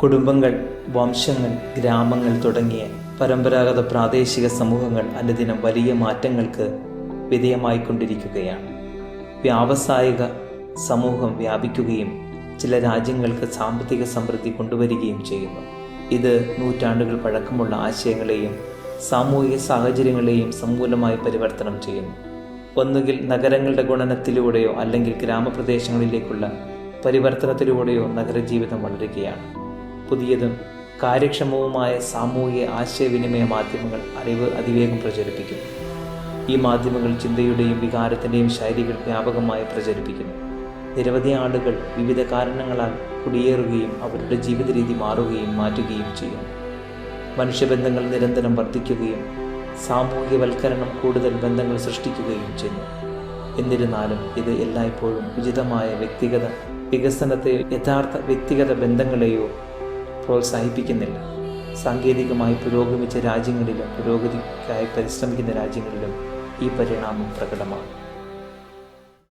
കുടുംബങ്ങൾ, വംശങ്ങൾ, ഗ്രാമങ്ങൾ തുടങ്ങിയ പരമ്പരാഗത പ്രാദേശിക സമൂഹങ്ങൾ അനുദിനം വലിയ മാറ്റങ്ങൾക്ക് വിധേയമായിക്കൊണ്ടിരിക്കുകയാണ്. വ്യാവസായിക സമൂഹം വ്യാപിക്കുകയും ചില രാജ്യങ്ങൾക്ക് സാമ്പത്തിക സമൃദ്ധി കൊണ്ടുവരികയും ചെയ്യുന്നു. ഇത് നൂറ്റാണ്ടുകൾ പഴക്കമുള്ള ആശയങ്ങളെയും സാമൂഹിക സാഹചര്യങ്ങളെയും സമൂലമായി പരിവർത്തനം ചെയ്യുന്നു. ഒന്നുകിൽ നഗരങ്ങളുടെ ഗുണനത്തിലൂടെയോ അല്ലെങ്കിൽ ഗ്രാമപ്രദേശങ്ങളിലേക്കുള്ള പരിവർത്തനത്തിലൂടെയോ നഗരജീവിതം വളരുകയാണ്. പുതിയതും കാര്യക്ഷമവുമായ സാമൂഹിക ആശയവിനിമയ മാധ്യമങ്ങൾ അറിവ് അതിവേഗം പ്രചരിപ്പിക്കുന്നു. ഈ മാധ്യമങ്ങൾ ചിന്തയുടെയും വികാരത്തിൻ്റെയും ശൈലികൾ വ്യാപകമായി പ്രചരിപ്പിക്കുന്നു. നിരവധി ആളുകൾ വിവിധ കാരണങ്ങളാൽ കുടിയേറുകയും അവരുടെ ജീവിത രീതി മാറ്റുകയും ചെയ്യുന്നു. മനുഷ്യബന്ധങ്ങൾ നിരന്തരം വർദ്ധിക്കുകയും സാമൂഹികവൽക്കരണം കൂടുതൽ ബന്ധങ്ങൾ സൃഷ്ടിക്കുകയും ചെയ്യുന്നു. എന്നിരുന്നാലും ഇത് എല്ലായ്പ്പോഴും ഉചിതമായ വ്യക്തിഗത വികസനത്തെയോ യഥാർത്ഥ വ്യക്തിഗത ബന്ധങ്ങളെയോ പ്രോത്സാഹിപ്പിക്കുന്നില്ല. സാങ്കേതികമായി പുരോഗമിച്ച രാജ്യങ്ങളിലും പുരോഗതിക്കായി പരിശ്രമിക്കുന്ന രാജ്യങ്ങളിലും ഈ പരിണാമം പ്രകടമാണ്.